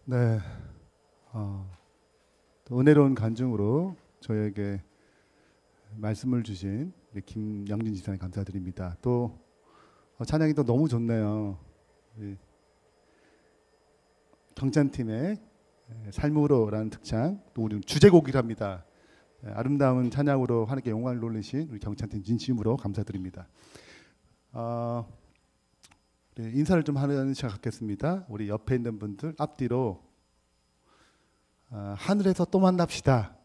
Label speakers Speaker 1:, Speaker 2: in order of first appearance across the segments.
Speaker 1: 네, 또 은혜로운 간증으로 저에게 말씀을 주신 우리 김영진 지사님 감사드립니다. 또 찬양이 또 너무 좋네요. 우리 경찬팀의 삶으로라는 특창, 또 우리 주제곡이랍니다. 아름다운 찬양으로 하나님께 영광을 돌리신 우리 경찬팀 진심으로 감사드립니다. 인사를 좀 하는 시간 갖겠습니다. 우리 옆에 있는 분들 앞뒤로 하늘에서 또 만납시다.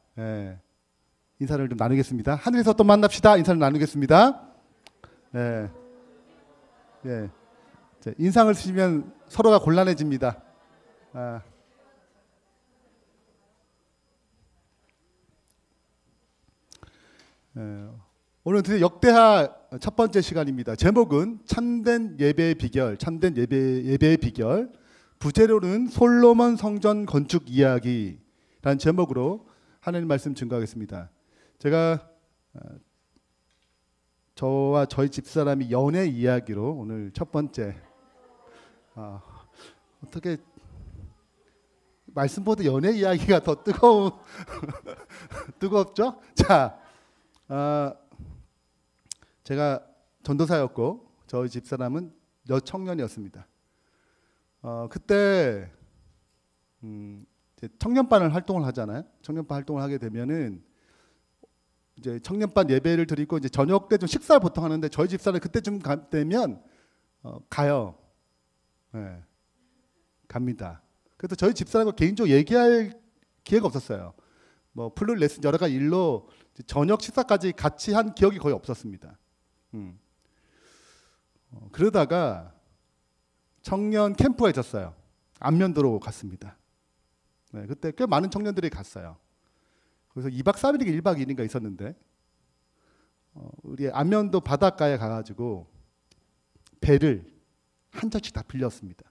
Speaker 1: 인사를 좀 나누겠습니다. 하늘에서 또 만납시다. 인사를 나누겠습니다. 인상을 쓰시면 서로가 곤란해집니다. 오늘 드디어 역대하 첫 번째 시간입니다. 제목은 참된 예배의 비결, 참된 예배의 비결. 부제로는 솔로몬 성전 건축 이야기라는 제목으로 하나님 말씀 증거하겠습니다. 제가 저와 저희 집사람이 연애 이야기로 오늘 첫 번째 어떻게 말씀보다 연애 이야기가 더 뜨겁죠? 자, 제가 전도사였고 저희 집사람은 여청년이었습니다. 그때 이제 청년반을 활동을 하잖아요. 청년반 활동을 하게 되면은 이제 청년반 예배를 드리고 이제 저녁 때 좀 식사를 보통 하는데 저희 집사람은 그때쯤 되면 가요. 갑니다. 그래서 저희 집사람과 개인적으로 얘기할 기회가 없었어요. 뭐 플루 레슨 여러 가지 일로 저녁 식사까지 같이 한 기억이 거의 없었습니다. 그러다가 청년 캠프가 있었어요. 안면도로 갔습니다. 그때 꽤 많은 청년들이 갔어요. 그래서 2박 3일인가 1박 2일인가 있었는데 우리 안면도 바닷가에 가가지고 배를 한 척씩 다 빌렸습니다.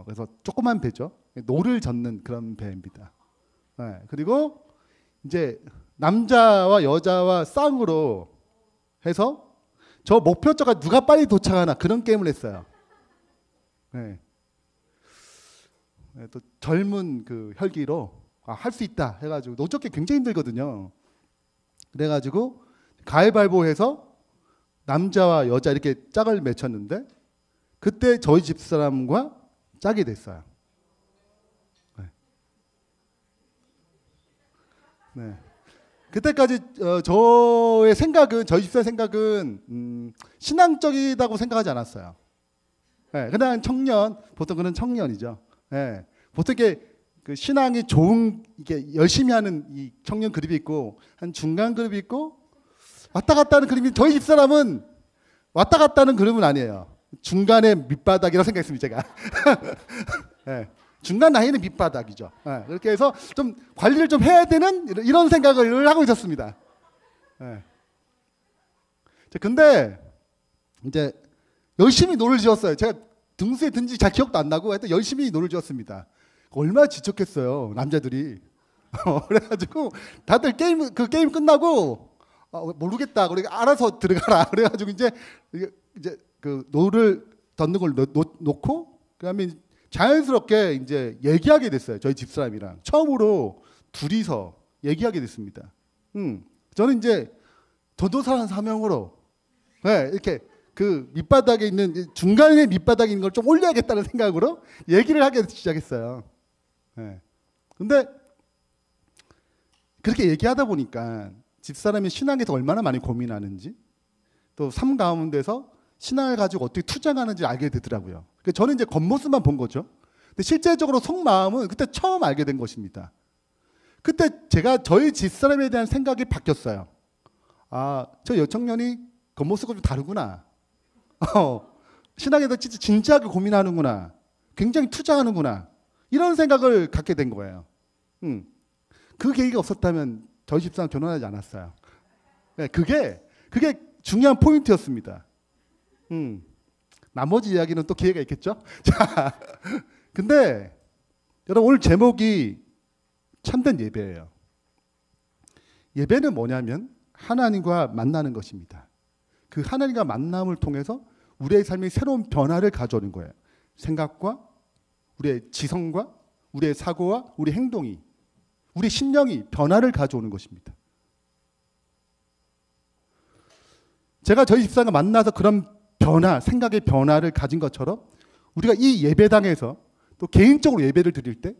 Speaker 1: 그래서 조그만 배죠. 노를 젓는 그런 배입니다. 그리고 이제 남자와 여자와 쌍으로 해서 저 목표지가 누가 빨리 도착하나 그런 게임을 했어요. 또 젊은 그 혈기로 할 수 있다 해가지고 노젓기 굉장히 힘들거든요. 그래가지고 가위바위보해서 남자와 여자 이렇게 짝을 맺혔는데 그때 저희 집사람과 짝이 됐어요. 그때까지 저의 생각은 저희 집사의 생각은 신앙적이다고 생각하지 않았어요. 그냥 청년, 보통 그런 청년이죠. 보통 이게 그 신앙이 좋은 이게 열심히 하는 이 청년 그룹이 있고 한 중간 그룹이 있고 왔다 갔다 하는 그룹이 저희 집사람은 왔다 갔다 하는 그룹은 아니에요. 중간에 밑바닥이라고 생각했습니다 제가. 중간 나이는 밑바닥이죠. 그렇게 해서 좀 관리를 좀 해야 되는 이런 생각을 하고 있었습니다. 근데 이제 열심히 노를 지었어요. 제가 등수에 든지 잘 기억도 안 나고 하여튼 열심히 노를 지었습니다. 얼마나 지쳤겠어요 남자들이. 그래가지고 다들 그 게임 끝나고 모르겠다. 그래 알아서 들어가라. 그래가지고 이제 그 노를 던는 걸 놓고 그다음에 자연스럽게 이제 얘기하게 됐어요. 저희 집사람이랑 처음으로 둘이서 얘기하게 됐습니다. 저는 이제 전도사라는 사명으로 이렇게 그 밑바닥에 있는 중간에 밑바닥에 있는 걸 좀 올려야겠다는 생각으로 얘기를 하게 시작했어요. 근데 그렇게 얘기하다 보니까 집사람이 신앙에서 얼마나 많이 고민하는지 또 삶 가운데서 신앙을 가지고 어떻게 투쟁하는지 알게 되더라고요. 저는 이제 겉모습만 본 거죠. 근데 실제적으로 속마음은 그때 처음 알게 된 것입니다. 그때 제가 저희 집사람에 대한 생각이 바뀌었어요. 저 여청년이 겉모습과 좀 다르구나. 신앙에 대해서 진짜 진지하게 고민하는구나. 굉장히 투쟁하는구나. 이런 생각을 갖게 된 거예요. 그 계기가 없었다면 저희 집사람 결혼하지 않았어요. 그게 중요한 포인트였습니다. 나머지 이야기는 또 기회가 있겠죠? 자, 근데 여러분 오늘 제목이 참된 예배예요. 예배는 뭐냐면 하나님과 만나는 것입니다. 그 하나님과 만남을 통해서 우리의 삶이 새로운 변화를 가져오는 거예요. 생각과 우리의 지성과 우리의 사고와 우리 행동이, 우리 심령이 변화를 가져오는 것입니다. 제가 저희 집사가 만나서 그런 변화, 생각의 변화를 가진 것처럼 우리가 이 예배당에서 또 개인적으로 예배를 드릴 때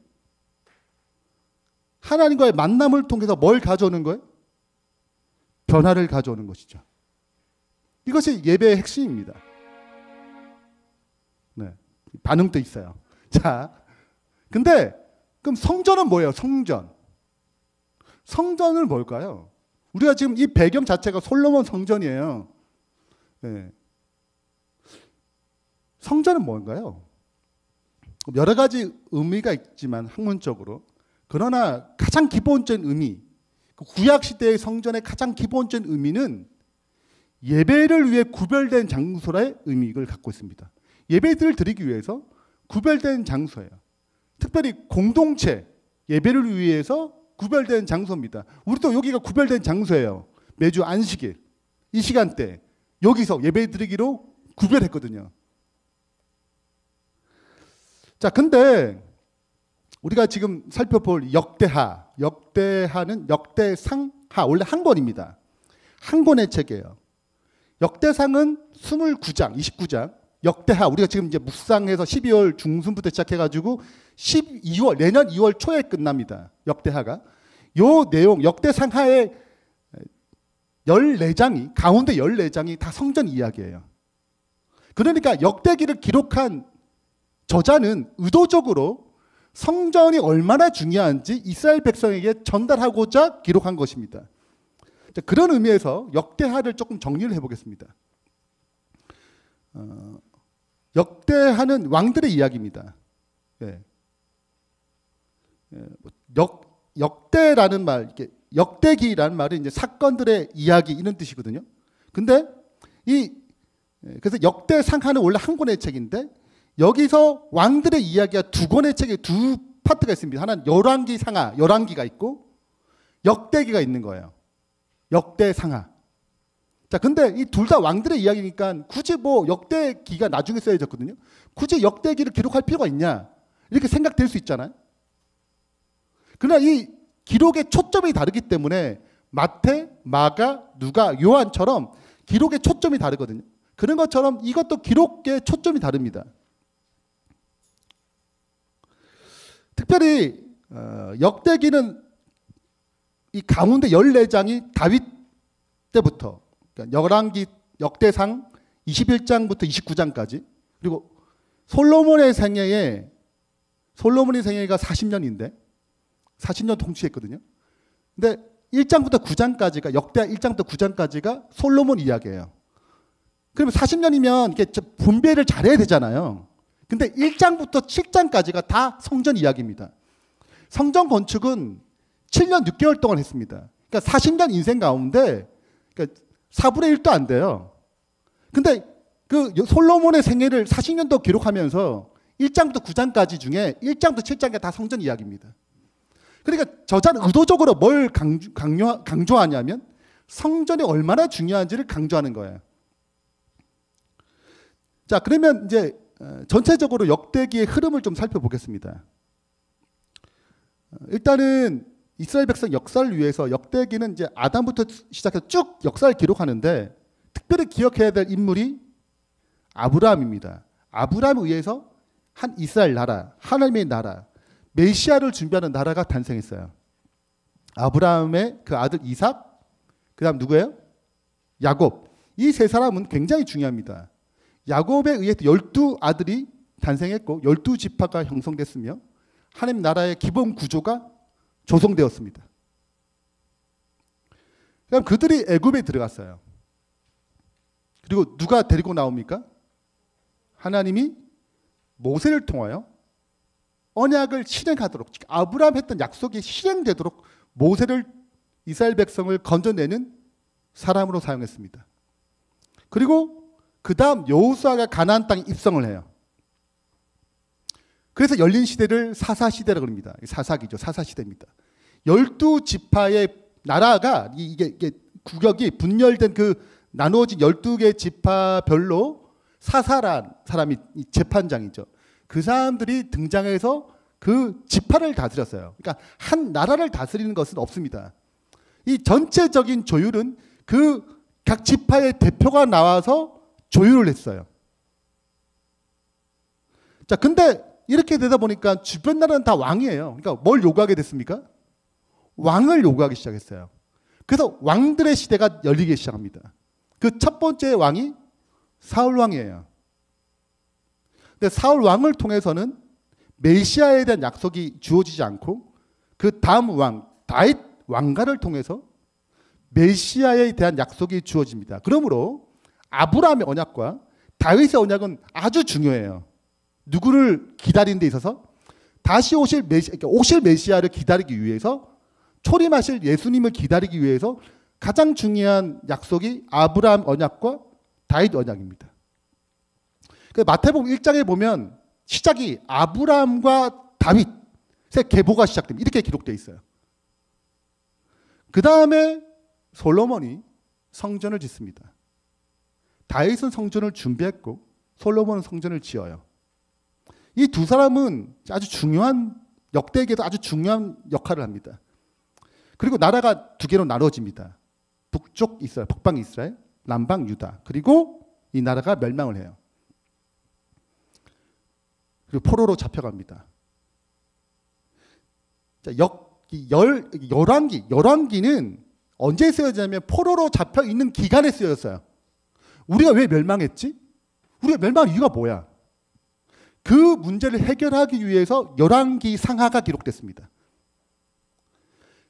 Speaker 1: 하나님과의 만남을 통해서 뭘 가져오는 거예요? 변화를 가져오는 것이죠. 이것이 예배의 핵심입니다. 네, 반응도 있어요. 자, 근데 그럼 성전은 뭐예요? 성전은 뭘까요? 우리가 지금 이 배경 자체가 솔로몬 성전이에요. 네. 성전은 뭔가요? 여러 가지 의미가 있지만 학문적으로, 그러나 가장 기본적인 의미, 구약 시대의 성전의 가장 기본적인 의미는 예배를 위해 구별된 장소의 의미를 갖고 있습니다. 예배를 드리기 위해서 구별된 장소예요. 특별히 공동체 예배를 위해서 구별된 장소입니다. 우리도 여기가 구별된 장소예요. 매주 안식일 이 시간대 여기서 예배 드리기로 구별했거든요. 자, 근데 우리가 지금 살펴볼 역대하는 역대상하, 원래 한 권입니다. 한 권의 책이에요. 역대상은 29장, 역대하, 우리가 지금 이제 묵상해서 12월 중순부터 시작해가지고 12월, 내년 2월 초에 끝납니다. 역대하가. 요 내용, 역대상하의 14장이, 가운데 14장이 다 성전 이야기예요. 그러니까 역대기를 기록한 저자는 의도적으로 성전이 얼마나 중요한지 이스라엘 백성에게 전달하고자 기록한 것입니다. 그런 의미에서 역대하를 조금 정리를 해보겠습니다. 역대하는 왕들의 이야기입니다. 예. 역대라는 말, 이렇게 역대기라는 말은 이제 사건들의 이야기 이런 뜻이거든요. 근데 그래서 역대상하는 원래 한 권의 책인데 여기서 왕들의 이야기가 두 권의 책에 두 파트가 있습니다. 하나는 열왕기상하, 열왕기가 있고 역대기가 있는 거예요. 역대상하. 자, 근데 이 둘 다 왕들의 이야기니까 굳이 뭐 역대기가 나중에 써야졌거든요. 굳이 역대기를 기록할 필요가 있냐? 이렇게 생각될 수 있잖아요. 그러나 이 기록의 초점이 다르기 때문에 마태, 마가, 누가, 요한처럼 기록의 초점이 다르거든요. 그런 것처럼 이것도 기록의 초점이 다릅니다. 특별히 역대기는 이 가운데 14장이 다윗 때부터, 그러니까 열왕기, 역대상 21장부터 29장까지, 그리고 솔로몬의 생애가 40년인데 40년 통치했거든요. 근데 1장부터 9장까지가, 역대 1장부터 9장까지가 솔로몬 이야기예요. 그러면 40년이면 이렇게 분배를 잘해야 되잖아요. 근데 1장부터 7장까지가 다 성전 이야기입니다. 성전 건축은 7년 6개월 동안 했습니다. 그러니까 40년 인생 가운데 그러니까 4분의 1도 안 돼요. 근데 그 솔로몬의 생애를 40년도 기록하면서 1장부터 9장까지 중에 1장부터 7장이 다 성전 이야기입니다. 그러니까 저자는 의도적으로 뭘 강조하냐면 성전이 얼마나 중요한지를 강조하는 거예요. 자, 그러면 이제 전체적으로 역대기의 흐름을 좀 살펴보겠습니다. 일단은 이스라엘 백성 역사를 위해서 역대기는 이제 아담부터 시작해서 쭉 역사를 기록하는데 특별히 기억해야 될 인물이 아브라함입니다. 아브라함에 의해서 한 이스라엘 나라, 하나님의 나라, 메시아를 준비하는 나라가 탄생했어요. 아브라함의 그 아들 이삭, 그 다음 누구예요? 야곱. 이 세 사람은 굉장히 중요합니다. 야곱에 의해 12아들이 탄생했고 12지파가 형성됐으며 하나님 나라의 기본 구조가 조성되었습니다. 그럼 그들이 애굽에 들어갔어요. 그리고 누가 데리고 나옵니까? 하나님이 모세를 통하여 언약을 실행하도록, 아브라함 했던 약속이 실행되도록 모세를, 이스라엘 백성을 건져내는 사람으로 사용했습니다. 그리고 그 다음 여호수아가 가나안 땅에 입성을 해요. 그래서 열린 시대를 사사시대라고 합니다. 사사기죠. 사사시대입니다. 12지파의 나라가 이게 국역이 분열된 그 나누어진 12개 지파별로 사사란 사람이 재판장이죠. 그 사람들이 등장해서 그 지파를 다스렸어요. 그러니까 한 나라를 다스리는 것은 없습니다. 이 전체적인 조율은 그 각 지파의 대표가 나와서 조율을 했어요. 자, 근데 이렇게 되다 보니까 주변 나라는 다 왕이에요. 그러니까 뭘 요구하게 됐습니까? 왕을 요구하기 시작했어요. 그래서 왕들의 시대가 열리기 시작합니다. 그 첫 번째 왕이 사울 왕이에요. 근데 사울 왕을 통해서는 메시아에 대한 약속이 주어지지 않고 그 다음 왕 다윗 왕가를 통해서 메시아에 대한 약속이 주어집니다. 그러므로 아브라함의 언약과 다윗의 언약은 아주 중요해요. 누구를 기다리는 데 있어서 다시 오실 메시아를 기다리기 위해서 초림하실 예수님을 기다리기 위해서 가장 중요한 약속이 아브라함 언약과 다윗 언약입니다. 마태복음 1장에 보면 시작이 아브라함과 다윗의 계보가 시작됩니다. 이렇게 기록되어 있어요. 그 다음에 솔로몬이 성전을 짓습니다. 다윗은 성전을 준비했고 솔로몬은 성전을 지어요. 이 두 사람은 아주 중요한 역대기에도 아주 중요한 역할을 합니다. 그리고 나라가 두 개로 나눠집니다. 북쪽 이스라엘, 북방 이스라엘, 남방 유다. 그리고 이 나라가 멸망을 해요. 그리고 포로로 잡혀갑니다. 자, 열왕기는 언제 쓰여지냐면 포로로 잡혀 있는 기간에 쓰여졌어요. 우리가 왜 멸망했지? 우리가 멸망한 이유가 뭐야? 그 문제를 해결하기 위해서 열왕기 상하가 기록됐습니다.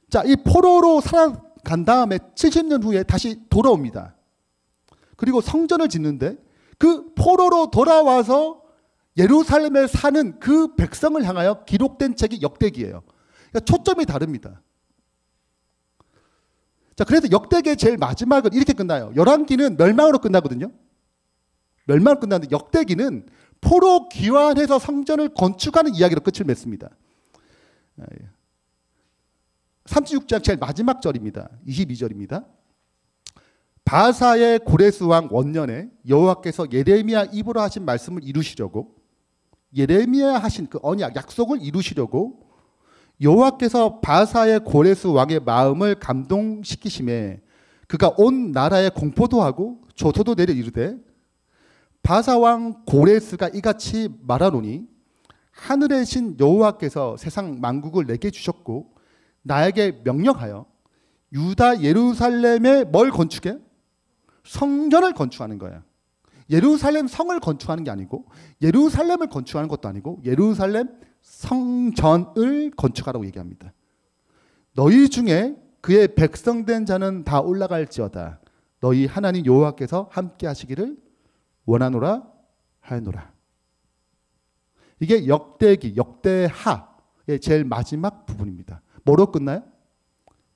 Speaker 1: 자, 이 포로로 살아간 다음에 70년 후에 다시 돌아옵니다. 그리고 성전을 짓는데 그 포로로 돌아와서 예루살렘에 사는 그 백성을 향하여 기록된 책이 역대기예요. 그러니까 초점이 다릅니다. 자, 그래서 역대기의 제일 마지막은 이렇게 끝나요. 열왕기는 멸망으로 끝나거든요. 멸망으로 끝나는데 역대기는 포로 귀환해서 성전을 건축하는 이야기로 끝을 맺습니다. 36장 제일 마지막 절입니다. 22절입니다. 바사의 고레스 왕 원년에 여호와께서 예레미야 입으로 하신 말씀을 이루시려고 예레미야 하신 그 언약 약속을 이루시려고 여호와께서 바사의 고레스 왕의 마음을 감동시키심에 그가 온 나라에 공포도 하고 조소도 내려 이르되 바사 왕 고레스가 이같이 말하노니 하늘의 신 여호와께서 세상 만국을 내게 주셨고 나에게 명령하여 유다 예루살렘에 뭘 건축해? 성전을 건축하는 거예요. 예루살렘 성을 건축하는 게 아니고 예루살렘을 건축하는 것도 아니고 예루살렘 성전을 건축하라고 얘기합니다. 너희 중에 그의 백성된 자는 다 올라갈지어다. 너희 하나님 여호와께서 함께 하시기를 원하노라 하노라. 이게 역대기, 역대하의 제일 마지막 부분입니다. 뭐로 끝나요?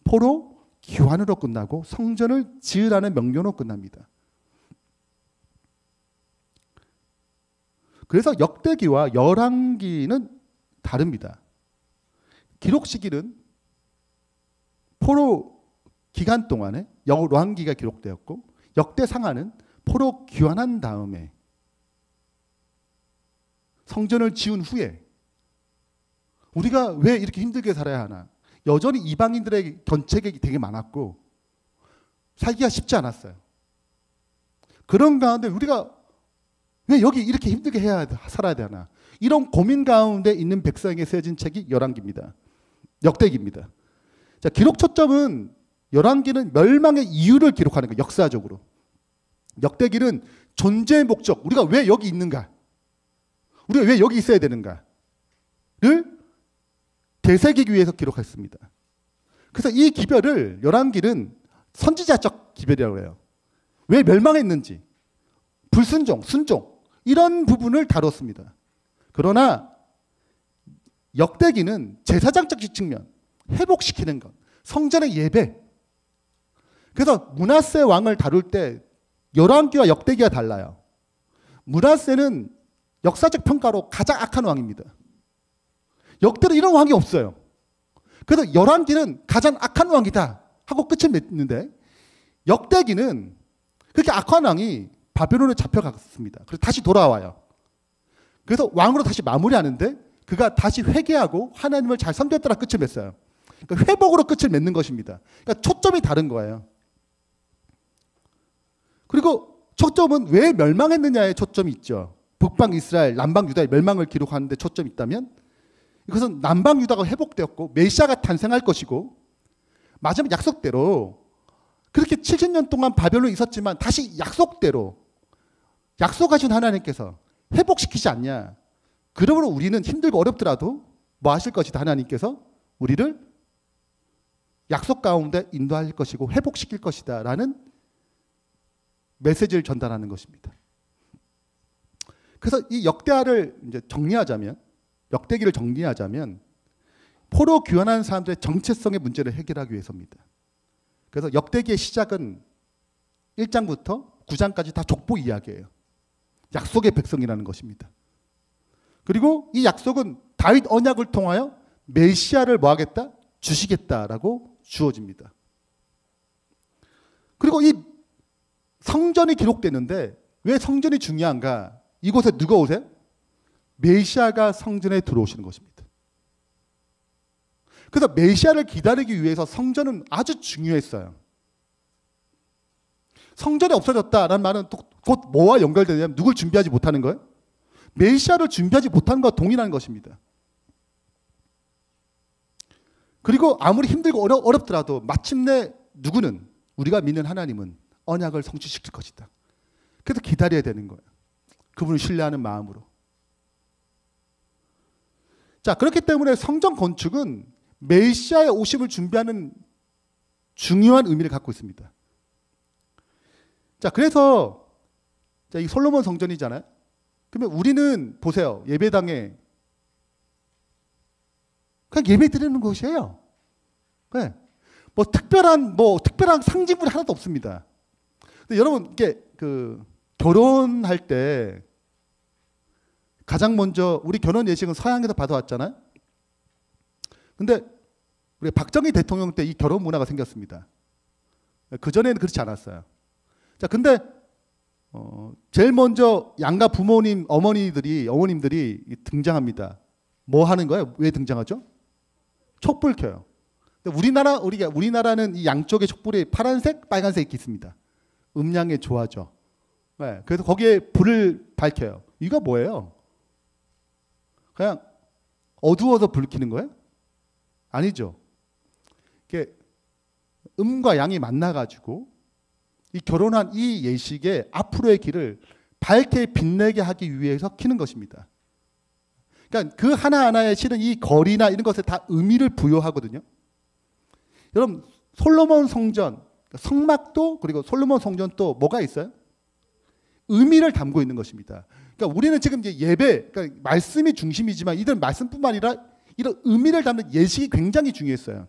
Speaker 1: 포로 귀환으로 끝나고 성전을 지으라는 명령으로 끝납니다. 그래서 역대기와 열왕기는 다릅니다. 기록 시기는 포로 기간 동안에 열왕기가 기록되었고 역대상하는 포로 귀환한 다음에 성전을 지은 후에 우리가 왜 이렇게 힘들게 살아야 하나? 여전히 이방인들의 견책이 되게 많았고 살기가 쉽지 않았어요. 그런 가운데 우리가 왜 여기 이렇게 힘들게 살아야 되나? 이런 고민 가운데 있는 백성에게 쓰여진 책이 열왕기입니다. 역대기입니다. 자, 기록 초점은 열왕기는 멸망의 이유를 기록하는 거예요. 역사적으로. 역대기는 존재의 목적, 우리가 왜 여기 있는가? 우리가 왜 여기 있어야 되는가를 되새기기 위해서 기록했습니다. 그래서 이 기별을 열왕기는 선지자적 기별이라고 해요. 왜 멸망했는지, 불순종, 순종 이런 부분을 다뤘습니다. 그러나 역대기는 제사장적 측면, 회복시키는 것, 성전의 예배. 그래서 므낫세 왕을 다룰 때 열왕기와 역대기가 달라요. 므낫세는 역사적 평가로 가장 악한 왕입니다. 역대는 이런 왕이 없어요. 그래서 열왕기는 가장 악한 왕이다 하고 끝을 맺는데 역대기는 그렇게 악한 왕이 바벨론에 잡혀갔습니다. 그래서 다시 돌아와요. 그래서 왕으로 다시 마무리하는데 그가 다시 회개하고 하나님을 잘 섬겼더라 끝을 맺어요. 그러니까 회복으로 끝을 맺는 것입니다. 그러니까 초점이 다른 거예요. 그리고 초점은 왜 멸망했느냐에 초점이 있죠. 북방 이스라엘, 남방 유다의 멸망을 기록하는데 초점이 있다면 이것은 남방 유다가 회복되었고 메시아가 탄생할 것이고 마지막 약속대로 그렇게 70년 동안 바벨론에 있었지만 다시 약속대로 약속하신 하나님께서 회복시키지 않냐. 그러므로 우리는 힘들고 어렵더라도 뭐 하실 것이다. 하나님께서 우리를 약속 가운데 인도할 것이고 회복시킬 것이다 라는 메시지를 전달하는 것입니다. 그래서 이 역대기를 이제 정리하자면 포로 귀환하는 사람들의 정체성의 문제를 해결하기 위해서입니다. 그래서 역대기의 시작은 1장부터 9장까지 다 족보 이야기예요. 약속의 백성이라는 것입니다. 그리고 이 약속은 다윗 언약을 통하여 메시아를 뭐 하겠다? 주시겠다라고 주어집니다. 그리고 이 성전이 기록되는데 왜 성전이 중요한가? 이곳에 누가 오세요? 메시아가 성전에 들어오시는 것입니다. 그래서 메시아를 기다리기 위해서 성전은 아주 중요했어요. 성전이 없어졌다라는 말은 곧 뭐와 연결되냐면 누굴 준비하지 못하는 거예요? 메시아를 준비하지 못한 것과 동일한 것입니다. 그리고 아무리 힘들고 어렵더라도 마침내 누구는 우리가 믿는 하나님은 언약을 성취시킬 것이다. 그래서 기다려야 되는 거예요. 그분을 신뢰하는 마음으로. 자, 그렇기 때문에 성전 건축은 메시아의 오심을 준비하는 중요한 의미를 갖고 있습니다. 자, 그래서 이 솔로몬 성전이잖아요. 그러면 우리는 보세요. 예배당에 그냥 예배 드리는 곳이에요. 네. 뭐 특별한 상징물이 하나도 없습니다. 근데 여러분 이게 결혼할 때 가장 먼저 우리 결혼 예식은 서양에서 받아왔잖아요. 근데 우리 박정희 대통령 때 이 결혼 문화가 생겼습니다. 그 전에는 그렇지 않았어요. 자, 근데 제일 먼저 양가 부모님, 어머님들이 등장합니다. 뭐 하는 거예요? 왜 등장하죠? 촛불 켜요. 우리나라는 이 양쪽에 촛불이 파란색, 빨간색 이렇게 있습니다. 음량의 조화죠. 네, 그래서 거기에 불을 밝혀요. 이거 뭐예요? 그냥 어두워서 불 켜는 거예요? 아니죠. 이게 음과 양이 만나가지고 이 결혼한 이 예식의 앞으로의 길을 밝게 빛내게 하기 위해서 켜는 것입니다. 그러니까 그 하나하나에 실은 이 거리나 이런 것에 다 의미를 부여하거든요. 여러분 솔로몬 성전, 성막도 그리고 솔로몬 성전 또 뭐가 있어요? 의미를 담고 있는 것입니다. 그러니까 우리는 지금 이제 예배, 그러니까 말씀이 중심이지만 이들 말씀뿐만 아니라 이런 의미를 담는 예식이 굉장히 중요했어요.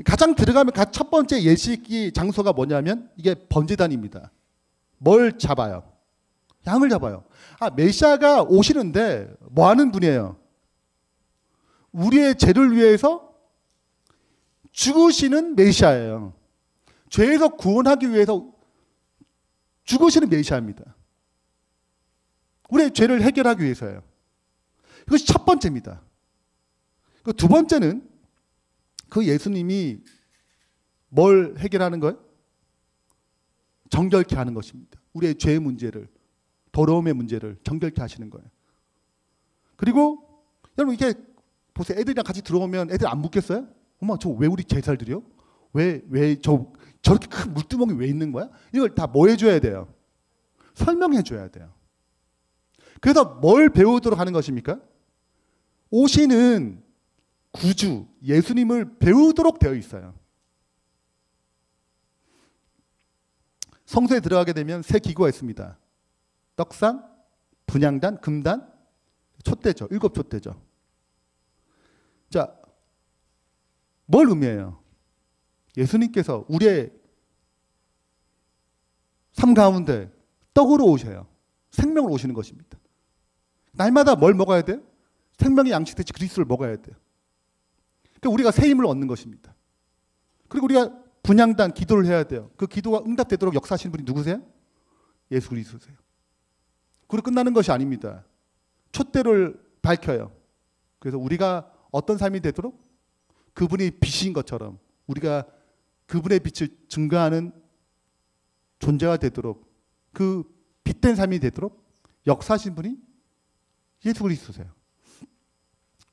Speaker 1: 가장 들어가면 첫 번째 예식이 장소가 뭐냐면 이게 번제단입니다. 뭘 잡아요? 양을 잡아요. 메시아가 오시는데 뭐 하는 분이에요? 우리의 죄를 위해서 죽으시는 메시아예요. 죄에서 구원하기 위해서 죽으시는 메시아입니다. 우리의 죄를 해결하기 위해서예요. 이것이 첫 번째입니다. 두 번째는 그 예수님이 뭘 해결하는 거예요? 정결케 하는 것입니다. 우리의 죄의 문제를, 더러움의 문제를 정결케 하시는 거예요. 그리고 여러분 이렇게 보세요. 애들이랑 같이 들어오면 애들 안 묻겠어요? 엄마 저 왜 우리 제사를 드려? 왜 저렇게 큰 물두멍이 왜 있는 거야? 이걸 다 뭐 해줘야 돼요? 설명해 줘야 돼요. 그래서 뭘 배우도록 하는 것입니까? 오시는 구주 예수님을 배우도록 되어 있어요. 성소에 들어가게 되면 세 기구가 있습니다. 떡상, 분향단, 금단, 촛대죠. 7촛대죠. 자, 뭘 의미해요? 예수님께서 우리의 삶 가운데 떡으로 오셔요. 생명으로 오시는 것입니다. 날마다 뭘 먹어야 돼요? 생명의 양식같이 그리스도를 먹어야 돼요. 그러니까 우리가 새 힘을 얻는 것입니다. 그리고 우리가 분향단 기도를 해야 돼요. 그 기도가 응답되도록 역사하시는 분이 누구세요? 예수 그리스도세요. 그리고 끝나는 것이 아닙니다. 촛대를 밝혀요. 그래서 우리가 어떤 삶이 되도록 그분이 빛인 것처럼 우리가 그분의 빛을 증거하는 존재가 되도록 그 빛된 삶이 되도록 역사하신 분이 예수 그리스도세요.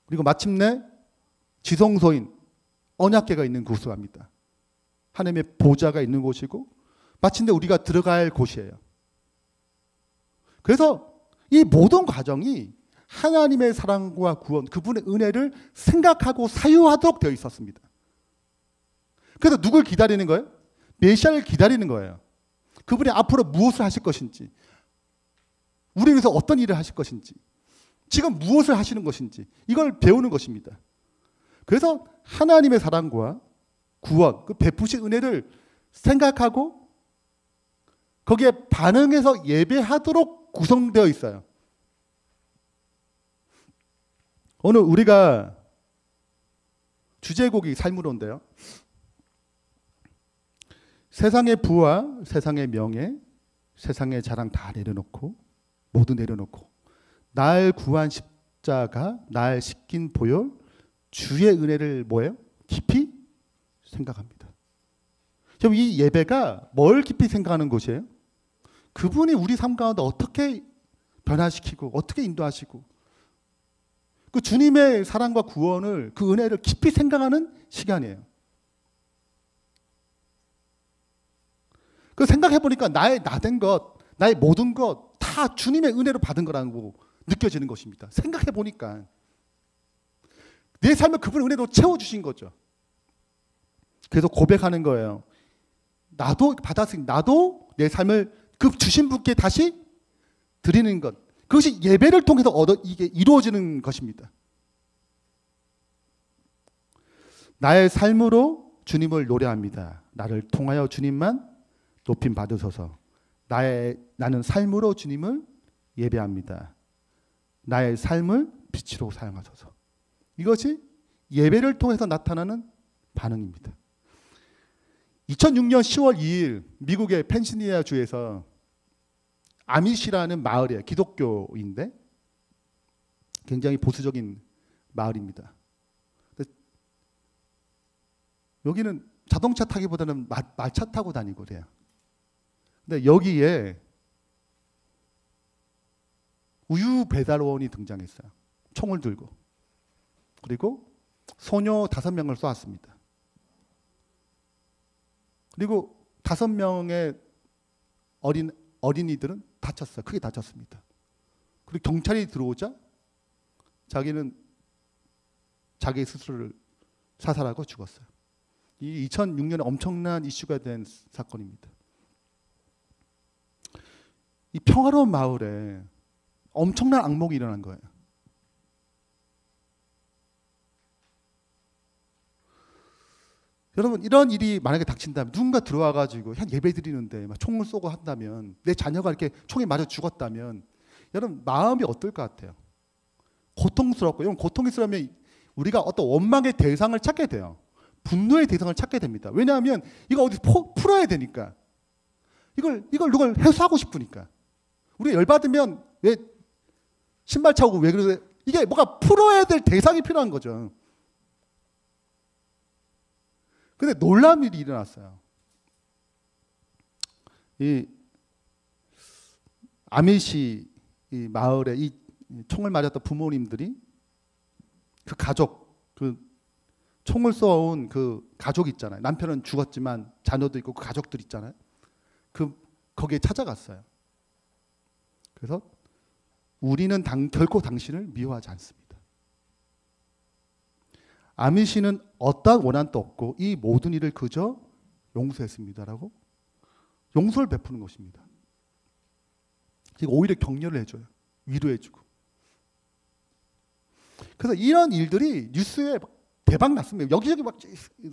Speaker 1: 그리고 마침내 지성소인 언약궤가 있는 곳으로 갑니다. 하나님의 보좌가 있는 곳이고 마침내 우리가 들어갈 곳이에요. 그래서 이 모든 과정이 하나님의 사랑과 구원, 그분의 은혜를 생각하고 사유하도록 되어 있었습니다. 그래서 누굴 기다리는 거예요? 메시아를 기다리는 거예요. 그분이 앞으로 무엇을 하실 것인지, 우리 위해서 어떤 일을 하실 것인지, 지금 무엇을 하시는 것인지 이걸 배우는 것입니다. 그래서 하나님의 사랑과 구원, 그 베푸신 은혜를 생각하고 거기에 반응해서 예배하도록 구성되어 있어요. 오늘 우리가 주제곡이 삶으로인데요. 세상의 부와 세상의 명예, 세상의 자랑 다 내려놓고 모두 내려놓고 날 구한 십자가, 날 씻긴 보혈, 주의 은혜를 뭐예요? 깊이 생각합니다. 지금 이 예배가 뭘 깊이 생각하는 곳이에요? 그분이 우리 삶 가운데 어떻게 변화시키고 어떻게 인도하시고 그 주님의 사랑과 구원을 그 은혜를 깊이 생각하는 시간이에요. 그 생각해 보니까 나의 나된 것, 나의 모든 것 다 주님의 은혜로 받은 거라고 느껴지는 것입니다. 생각해 보니까 내 삶을 그분의 은혜로 채워주신 거죠. 그래서 고백하는 거예요. 나도 받았으니 나도 내 삶을 그 주신 분께 다시 드리는 것. 그것이 예배를 통해서 이게 이루어지는 것입니다. 나의 삶으로 주님을 노래합니다. 나를 통하여 주님만 높임 받으소서. 나는 삶으로 주님을 예배합니다. 나의 삶을 빛으로 사용하소서. 이것이 예배를 통해서 나타나는 반응입니다. 2006년 10월 2일 미국의 펜실베니아 주에서 아미시라는 마을이에요. 기독교인데 굉장히 보수적인 마을입니다. 여기는 자동차 타기보다는 말차 타고 다니고 그래요. 근데 여기에 우유 배달원이 등장했어요. 총을 들고. 그리고 소녀 5명을 쏘았습니다. 그리고 5명의 어린이들은 다쳤어요. 크게 다쳤습니다. 그리고 경찰이 들어오자 자기는 자기 스스로를 사살하고 죽었어요. 이 2006년에 엄청난 이슈가 된 사건입니다. 이 평화로운 마을에 엄청난 악몽이 일어난 거예요. 여러분 이런 일이 만약에 닥친다면 누군가 들어와가지고 예배 드리는데 막 총을 쏘고 한다면 내 자녀가 이렇게 총에 맞아 죽었다면 여러분 마음이 어떨 것 같아요? 고통스럽고 여러분 고통스러우면 우리가 어떤 원망의 대상을 찾게 돼요. 분노의 대상을 찾게 됩니다. 왜냐하면 이거 어디 풀어야 되니까 이걸 누굴 해소하고 싶으니까 우리가 열받으면 왜 신발 차고 왜 그러세요? 이게 뭐가 풀어야 될 대상이 필요한 거죠. 근데 놀라운 일이 일어났어요. 이 아미시 이 마을에 이 총을 맞았던 부모님들이 그 가족, 그 총을 쏘아온 그 가족 있잖아요. 남편은 죽었지만 자녀도 있고 그 가족들 있잖아요. 거기에 찾아갔어요. 그래서 우리는 결코 당신을 미워하지 않습니다. 아미시는 어떠한 원한도 없고 이 모든 일을 그저 용서했습니다라고 용서를 베푸는 것입니다. 오히려 격려를 해줘요. 위로해주고. 그래서 이런 일들이 뉴스에 대박 났습니다. 여기저기 막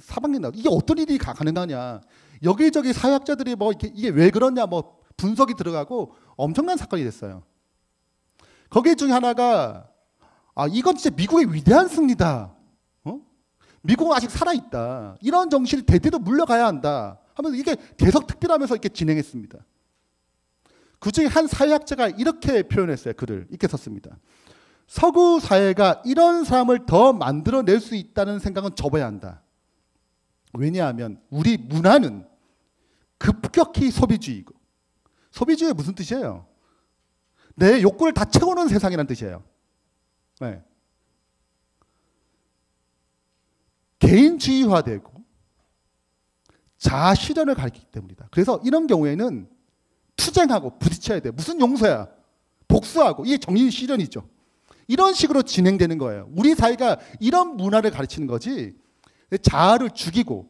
Speaker 1: 사방에 나. 이게 어떤 일이 가능하냐. 여기저기 사회학자들이 뭐 이게 왜 그러냐 뭐 분석이 들어가고 엄청난 사건이 됐어요. 거기 중에 하나가 이건 진짜 미국의 위대한 승리다. 미국은 아직 살아있다. 이런 정신이 대대로 물려가야 한다. 하면서 이게 대석 특별하면서 이렇게 진행했습니다. 그 중에 한 사회학자가 이렇게 표현했어요. 글을 이렇게 썼습니다. 서구 사회가 이런 사람을 더 만들어낼 수 있다는 생각은 접어야 한다. 왜냐하면 우리 문화는 급격히 소비주의고, 소비주의가 무슨 뜻이에요? 내 욕구를 다 채우는 세상이라는 뜻이에요. 네. 개인주의화되고 자아실현을 가리키기 때문이다. 그래서 이런 경우에는 투쟁하고 부딪혀야 돼. 무슨 용서야? 복수하고. 이게 정신실현이죠. 이런 식으로 진행되는 거예요. 우리 사회가 이런 문화를 가르치는 거지, 내 자아를 죽이고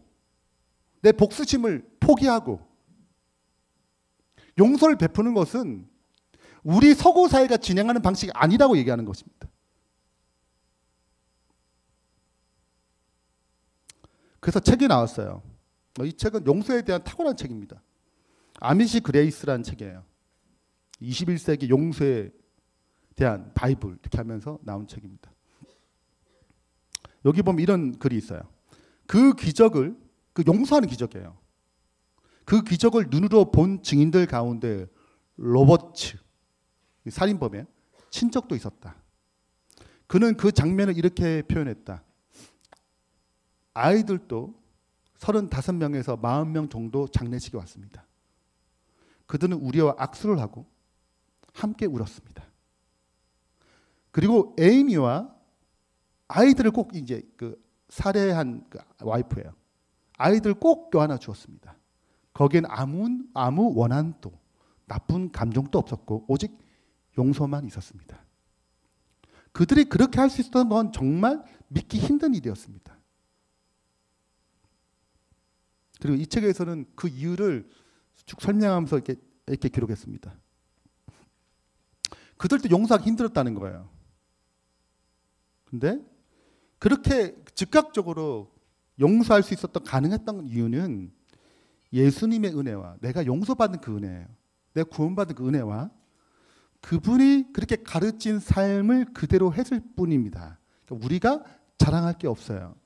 Speaker 1: 내 복수심을 포기하고 용서를 베푸는 것은 우리 서구 사회가 진행하는 방식이 아니라고 얘기하는 것입니다. 그래서 책이 나왔어요. 이 책은 용서에 대한 탁월한 책입니다. 아미시 그레이스라는 책이에요. 21세기 용서에 대한 바이블 이렇게 하면서 나온 책입니다. 여기 보면 이런 글이 있어요. 그 기적을, 그 용서하는 기적이에요. 그 기적을 눈으로 본 증인들 가운데 로버츠, 살인범의 친척도 있었다. 그는 그 장면을 이렇게 표현했다. 아이들도 35명에서 40명 정도 장례식에 왔습니다. 그들은 우리와 악수를 하고 함께 울었습니다. 그리고 에이미와 아이들을 꼭 이제 그 살해한 그 와이프예요. 아이들 꼭 껴안아 주었습니다. 거기엔 아무 원한도 나쁜 감정도 없었고 오직 용서만 있었습니다. 그들이 그렇게 할 수 있었던 건 정말 믿기 힘든 일이었습니다. 그리고 이 책에서는 그 이유를 쭉 설명하면서 이렇게 기록했습니다. 그들도 용서하기 힘들었다는 거예요. 근데 그렇게 즉각적으로 용서할 수 있었던, 가능했던 이유는 예수님의 은혜와 내가 용서받은 그 은혜예요. 내가 구원받은 그 은혜와 그분이 그렇게 가르친 삶을 그대로 했을 뿐입니다. 그러니까 우리가 자랑할 게 없어요.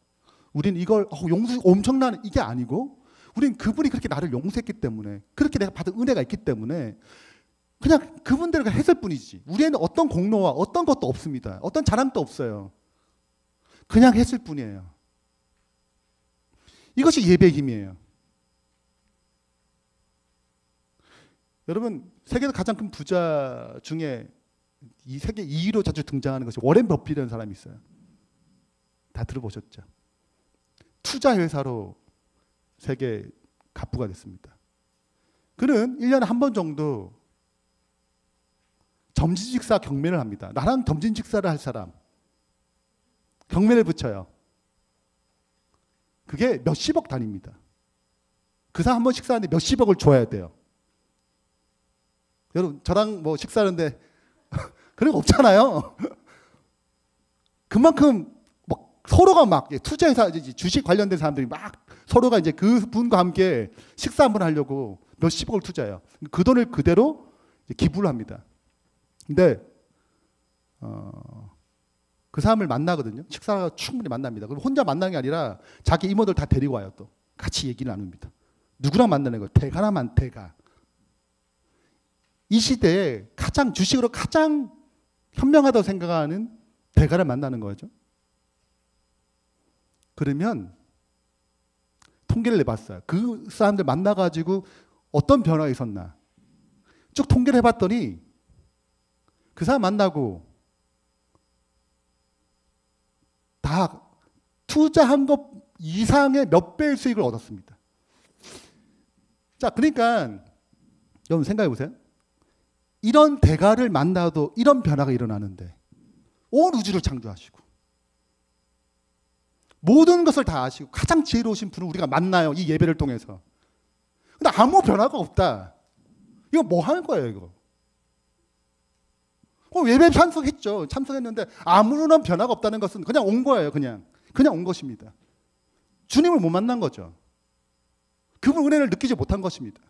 Speaker 1: 우린 이걸 용서 엄청난 이게 아니고, 우린 그분이 그렇게 나를 용서했기 때문에, 그렇게 내가 받은 은혜가 있기 때문에 그냥 그분대로 했을 뿐이지, 우리에는 어떤 공로와 어떤 것도 없습니다. 어떤 자랑도 없어요. 그냥 했을 뿐이에요. 이것이 예배의 힘이에요. 여러분, 세계에서 가장 큰 부자 중에 이 세계 2위로 자주 등장하는 것이 워렌 버핏이라는 사람이 있어요. 다 들어보셨죠? 투자 회사로 세계 갑부가 됐습니다. 그는 1년에 한 번 정도 점진직사 경매를 합니다. 나랑 점진직사를 할 사람 경매를 붙여요. 그게 몇십억 단위입니다. 그 사람 한 번 식사하는데 몇십억을 줘야 돼요. 여러분, 저랑 뭐 식사하는데 그런 거 없잖아요. 그만큼 서로가 막 투자회사, 주식 관련된 사람들이 막 서로가 이제 그 분과 함께 식사 한번 하려고 몇십억을 투자해요. 그 돈을 그대로 기부를 합니다. 근데 그 사람을 만나거든요. 식사가 충분히 만납니다. 그리고 혼자 만나는 게 아니라 자기 이모들 다 데리고 와요. 또 같이 얘기를 나눕니다. 누구랑 만나는 거예요? 대가라만 대가. 이 시대에 가장 주식으로 가장 현명하다고 생각하는 대가를 만나는 거죠. 그러면 통계를 내봤어요. 그 사람들 만나가지고 어떤 변화가 있었나. 쭉 통계를 해봤더니 그 사람 만나고 다 투자한 것 이상의 몇 배의 수익을 얻었습니다. 자, 그러니까 여러분 생각해 보세요. 이런 대가를 만나도 이런 변화가 일어나는데, 온 우주를 창조하시고 모든 것을 다 아시고 가장 지혜로우신 분을 우리가 만나요. 이 예배를 통해서. 근데 아무 변화가 없다. 이거 뭐 하는 거예요, 이거? 예배 참석했죠. 참석했는데 아무런 변화가 없다는 것은 그냥 온 거예요. 그냥 온 것입니다. 주님을 못 만난 거죠. 그분 은혜를 느끼지 못한 것입니다.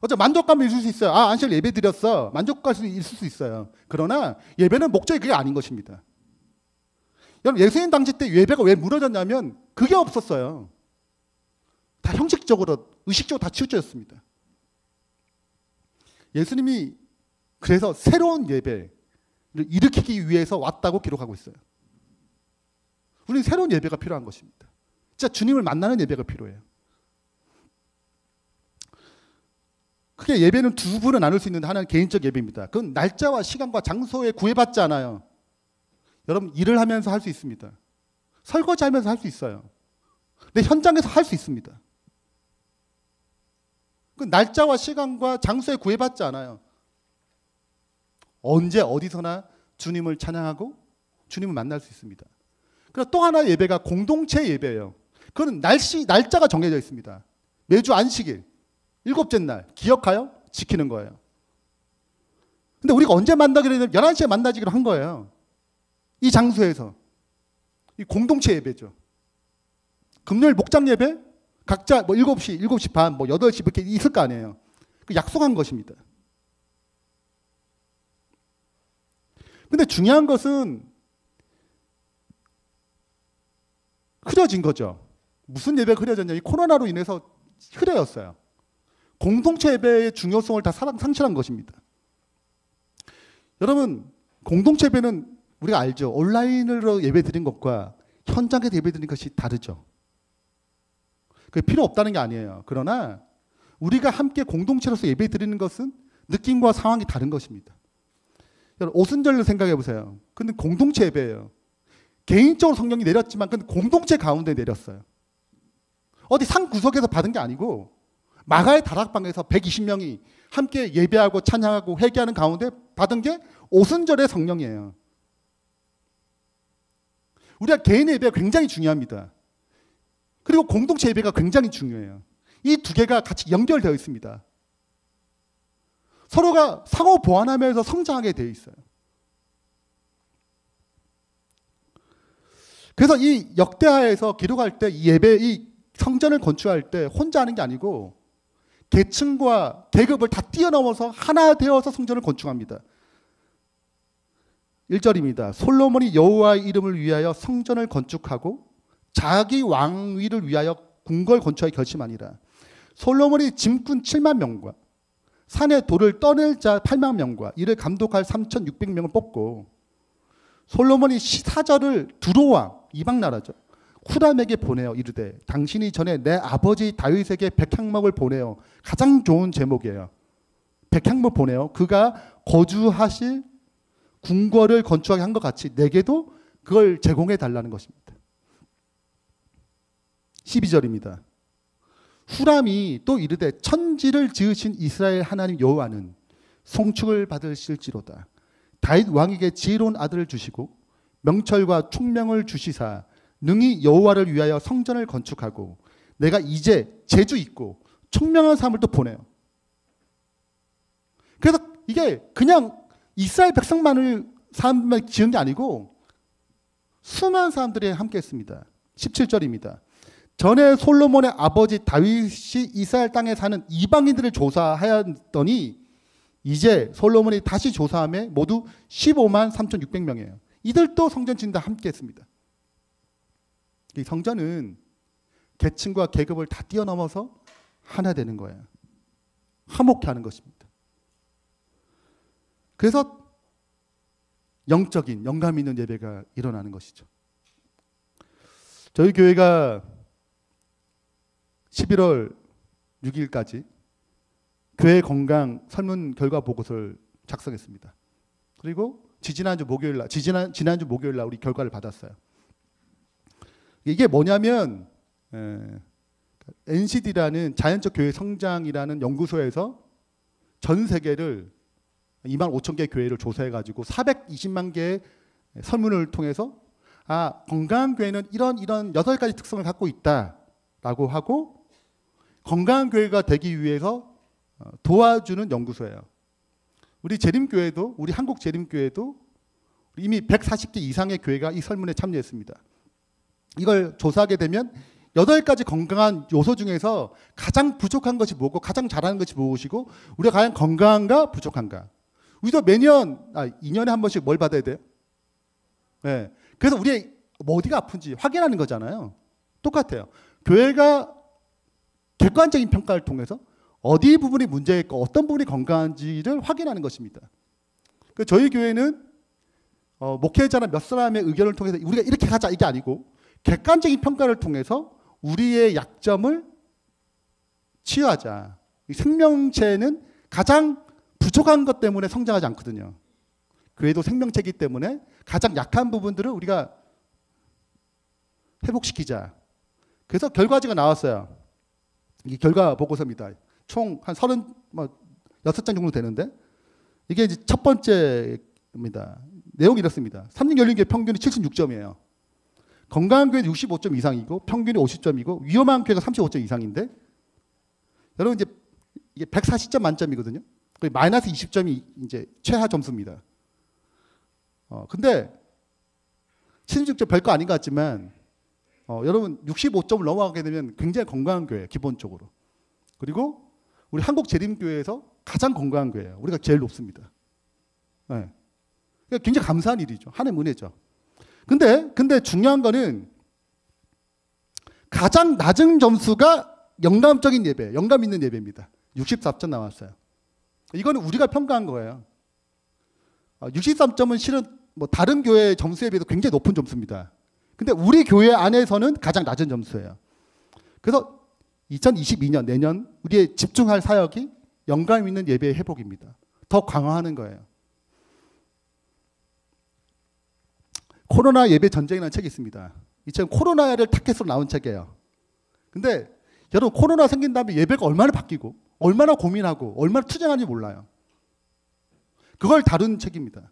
Speaker 1: 어째 만족감이 있을 수 있어요. 안식일 예배 드렸어. 만족감이 있을 수 있어요. 그러나 예배는 목적이 그게 아닌 것입니다. 여러분, 예수님 당시 때 예배가 왜 무너졌냐면 그게 없었어요. 다 형식적으로, 의식적으로 다 치우쳐졌습니다. 예수님이 그래서 새로운 예배를 일으키기 위해서 왔다고 기록하고 있어요. 우리는 새로운 예배가 필요한 것입니다. 진짜 주님을 만나는 예배가 필요해요. 크게 예배는 두 부로 나눌 수 있는데 하나는 개인적 예배입니다. 그건 날짜와 시간과 장소에 구애받지 않아요. 여러분 일을 하면서 할 수 있습니다. 설거지하면서 할 수 있어요. 내 현장에서 할 수 있습니다. 그 날짜와 시간과 장소에 구애받지 않아요. 언제 어디서나 주님을 찬양하고 주님을 만날 수 있습니다. 그리고 또 하나의 예배가 공동체 예배예요. 그건 날짜가 정해져 있습니다. 매주 안식일, 일곱째 날 기억하여 지키는 거예요. 근데 우리가 언제 만나기로 했냐면 11시에 만나기로 한 거예요. 이 장소에서. 이 공동체 예배죠. 금요일 목장 예배 각자 뭐 7시, 7시 반, 뭐 8시 이렇게 있을 거 아니에요. 그 약속한 것입니다. 근데 중요한 것은 흐려진 거죠. 무슨 예배가 흐려졌냐? 이 코로나로 인해서 흐려졌어요. 공동체 예배의 중요성을 다 상실한 것입니다. 여러분, 공동체 예배는 우리가 알죠. 온라인으로 예배 드린 것과 현장에서 예배 드린 것이 다르죠. 그게 필요 없다는 게 아니에요. 그러나 우리가 함께 공동체로서 예배 드리는 것은 느낌과 상황이 다른 것입니다. 여러분, 오순절로 생각해 보세요. 근데 공동체 예배예요. 개인적으로 성령이 내렸지만 근데 공동체 가운데 내렸어요. 어디 산 구석에서 받은 게 아니고 마가의 다락방에서 120명이 함께 예배하고 찬양하고 회개하는 가운데 받은 게 오순절의 성령이에요. 우리가 개인 예배가 굉장히 중요합니다. 그리고 공동체 예배가 굉장히 중요해요. 이 두 개가 같이 연결되어 있습니다. 서로가 상호 보완하면서 성장하게 되어 있어요. 그래서 이 역대하에서 기록할 때 이 예배, 이 성전을 건축할 때 혼자 하는 게 아니고 계층과 계급을 다 뛰어넘어서 하나 되어서 성전을 건축합니다. 1절입니다. 솔로몬이 여호와의 이름을 위하여 성전을 건축하고 자기 왕위를 위하여 궁궐 건축하기 결심하니라. 솔로몬이 짐꾼 7만 명과 산에 돌을 떠낼 자 8만 명과 이를 감독할 3,600명을 뽑고 솔로몬이 사절을 두로왕 이방 나라죠. 후람에게 보내어 이르되 당신이 전에 내 아버지 다윗에게 백향목을 보내어 가장 좋은 제목이에요. 백향목 보내어 그가 거주하실 궁궐을 건축하게 한 것 같이 내게도 그걸 제공해 달라는 것입니다. 12절입니다. 후람이 또 이르되 천지를 지으신 이스라엘 하나님 여호와는 송축을 받으실지로다. 다윗 왕에게 지혜로운 아들을 주시고 명철과 총명을 주시사 능히 여호와를 위하여 성전을 건축하고 내가 이제 재주 있고 총명한 사람을 또 보내요. 그래서 이게 그냥 이스라엘 백성만을 사람만 지은 게 아니고 수많은 사람들이 함께 했습니다. 17절입니다. 전에 솔로몬의 아버지 다윗이 이스라엘 땅에 사는 이방인들을 조사하였더니 이제 솔로몬이 다시 조사함에 모두 15만 3,600명이에요. 이들도 성전 짓는데 함께 했습니다. 이 성전은 계층과 계급을 다 뛰어넘어서 하나 되는 거예요. 화목케 하는 것입니다. 그래서 영적인 영감 있는 예배가 일어나는 것이죠. 저희 교회가 11월 6일까지 교회 건강 설문 결과 보고서를 작성했습니다. 그리고 지난주 목요일 날 우리 결과를 받았어요. 이게 뭐냐면 NCD라는 자연적 교회 성장이라는 연구소에서 전 세계를 25,000개 교회를 조사해가지고 420만 개의 설문을 통해서 건강한 교회는 이런 8가지 특성을 갖고 있다라고 하고 건강한 교회가 되기 위해서 도와주는 연구소예요. 우리 재림교회도 우리 한국 재림교회도 이미 140개 이상의 교회가 이 설문에 참여했습니다. 이걸 조사하게 되면 8가지 건강한 요소 중에서 가장 부족한 것이 뭐고 가장 잘하는 것이 무엇이고 우리가 과연 건강한가 부족한가. 우리도 매년 2년에 한 번씩 뭘 받아야 돼요? 네. 그래서 우리 어디가 아픈지 확인하는 거잖아요. 똑같아요. 교회가 객관적인 평가를 통해서 어디 부분이 문제 있고 어떤 부분이 건강한지를 확인하는 것입니다. 그 저희 교회는 목회자나 몇 사람의 의견을 통해서 우리가 이렇게 하자 이게 아니고 객관적인 평가를 통해서 우리의 약점을 치유하자. 생명체는 가장 부족한 것 때문에 성장하지 않거든요. 교회도 생명체이기 때문에 가장 약한 부분들을 우리가 회복시키자. 그래서 결과지가 나왔어요. 이게 결과 보고서입니다. 총 한 36장 정도 되는데 이게 이제 첫 번째입니다. 내용이 이렇습니다. 3년 열린교회 평균이 76점이에요. 건강한 교회는 65점 이상이고 평균이 50점이고 위험한 교회가 35점 이상인데 여러분 이게 140점 만점이거든요. 마이너스 20점이 이제 최하 점수입니다. 근데 76점 별거 아닌 것 같지만 여러분 65점을 넘어가게 되면 굉장히 건강한 교회예요. 기본적으로. 그리고 우리 한국재림교회에서 가장 건강한 교회예요. 우리가 제일 높습니다. 네. 굉장히 감사한 일이죠. 하나님의 은혜죠. 근데 중요한 거는 가장 낮은 점수가 영감적인 예배, 영감 있는 예배입니다. 63점 나왔어요. 이거는 우리가 평가한 거예요. 63점은 실은 뭐 다른 교회 점수에 비해서 굉장히 높은 점수입니다. 근데 우리 교회 안에서는 가장 낮은 점수예요. 그래서 2022년 내년 우리의 집중할 사역이 영감 있는 예배의 회복입니다. 더 강화하는 거예요. 코로나 예배 전쟁이라는 책이 있습니다. 이 책은 코로나를 타겟으로 나온 책이에요. 근데 여러분 코로나 생긴 다음에 예배가 얼마나 바뀌고 얼마나 고민하고 얼마나 투쟁하는지 몰라요. 그걸 다룬 책입니다.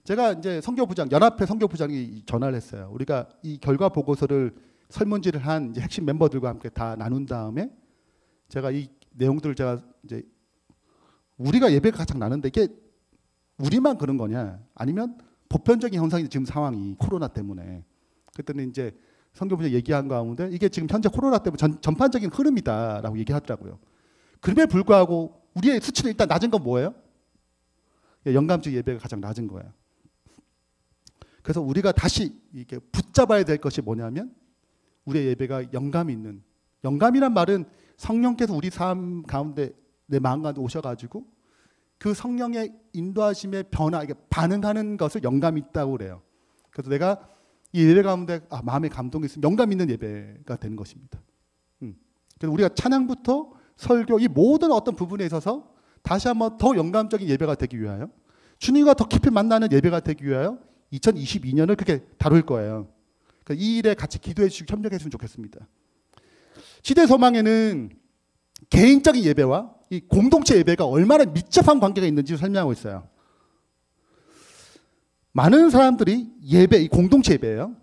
Speaker 1: 제가 이제 선교부장, 연합회 선교부장이 전화를 했어요. 우리가 이 결과 보고서를 설문지를 한 이제 핵심 멤버들과 함께 다 나눈 다음에 제가 이 내용들을 제가 이제 우리가 예배가 가장 나는데 이게 우리만 그런 거냐? 아니면 보편적인 현상이 지금 상황이 코로나 때문에. 그랬더니 이제 선교부장 얘기한 가운데 이게 지금 현재 코로나 때문에 전반적인 흐름이다라고 얘기하더라고요. 그럼에 불구하고 우리의 수치는 일단 낮은 건 뭐예요? 영감적 예배가 가장 낮은 거예요. 그래서 우리가 다시 이렇게 붙잡아야 될 것이 뭐냐면 우리의 예배가 영감이 있는, 영감이란 말은 성령께서 우리 삶 가운데 내 마음 가운데 오셔가지고 그 성령의 인도하심의 변화, 이게 반응하는 것을 영감이 있다고 그래요. 그래서 내가 이 예배 가운데 마음의 감동이 있으면 영감 있는 예배가 되는 것입니다. 그래서 우리가 찬양부터 설교 이 모든 어떤 부분에 있어서 다시 한번 더 영감적인 예배가 되기 위하여 주님과 더 깊이 만나는 예배가 되기 위하여 2022년을 그렇게 다룰 거예요. 그러니까 이 일에 같이 기도해 주시고 협력해 주시면 좋겠습니다. 시대 소망에는 개인적인 예배와 이 공동체 예배가 얼마나 밀접한 관계가 있는지 설명하고 있어요. 많은 사람들이 예배, 이 공동체 예배예요.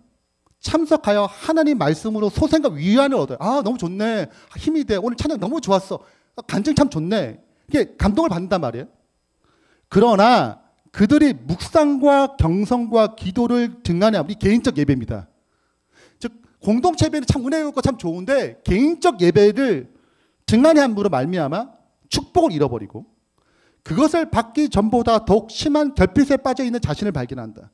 Speaker 1: 참석하여 하나님 말씀으로 소생과 위안을 얻어요. 너무 좋네. 힘이 돼. 오늘 찬양 너무 좋았어. 간증 참 좋네. 이게 감동을 받는단 말이에요. 그러나 그들이 묵상과 경성과 기도를 등한해 우리 개인적 예배입니다. 즉 공동체 예배는 참 은혜롭고 참 좋은데 개인적 예배를 등한해 함으로 말미암아 축복을 잃어버리고 그것을 받기 전보다 더욱 심한 결핍에 빠져 있는 자신을 발견한다.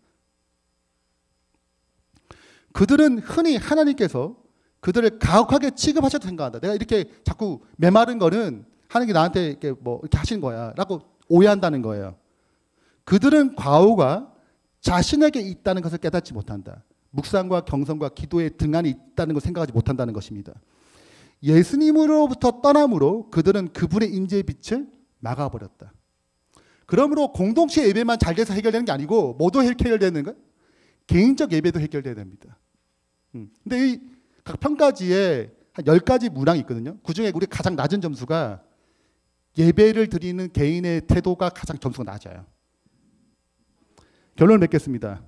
Speaker 1: 그들은 흔히 하나님께서 그들을 가혹하게 취급하셔도 생각한다. 내가 이렇게 자꾸 메마른 거는 하나님이 나한테 이렇게 이렇게 하시는 거야라고 오해한다는 거예요. 그들은 과오가 자신에게 있다는 것을 깨닫지 못한다. 묵상과 경성과 기도의 등한이 있다는 것을 생각하지 못한다는 것입니다. 예수님으로부터 떠남으로 그들은 그분의 인재의 빛을 막아버렸다. 그러므로 공동체 예배만 잘 돼서 해결되는 게 아니고 뭐도 해결되는 거예요? 개인적 예배도 해결돼야 됩니다. 근데 이 각 평가지에 한 10가지 문항이 있거든요. 그중에 우리 가장 낮은 점수가 예배를 드리는 개인의 태도가 가장 점수가 낮아요. 결론을 맺겠습니다.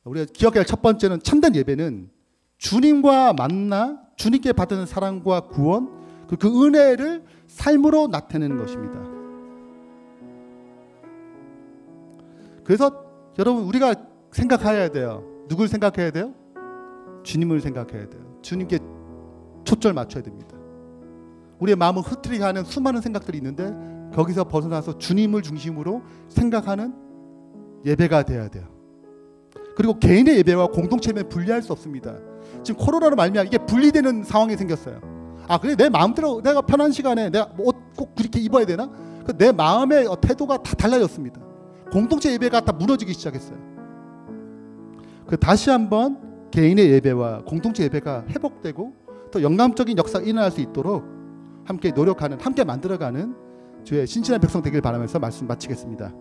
Speaker 1: 우리가 기억해야 할 첫 번째는 참된 예배는 주님과 만나 주님께 받은 사랑과 구원 그 은혜를 삶으로 나타내는 것입니다. 그래서 여러분 우리가 생각해야 돼요. 누굴 생각해야 돼요? 주님을 생각해야 돼요. 주님께 초점을 맞춰야 됩니다. 우리의 마음을 흐트리게 하는 수많은 생각들이 있는데 거기서 벗어나서 주님을 중심으로 생각하는 예배가 돼야 돼요. 그리고 개인의 예배와 공동체 예배는 분리할 수 없습니다. 지금 코로나로 말미암아 이게 분리되는 상황이 생겼어요. 그래 내 마음대로 내가 편한 시간에 내가 옷 꼭 그렇게 입어야 되나? 내 마음의 태도가 다 달라졌습니다. 공동체 예배가 다 무너지기 시작했어요. 다시 한번 개인의 예배와 공동체 예배가 회복되고 또 영감적인 역사가 일어날 수 있도록 함께 노력하는, 함께 만들어가는 주의 신실한 백성 되길 바라면서 말씀 마치겠습니다.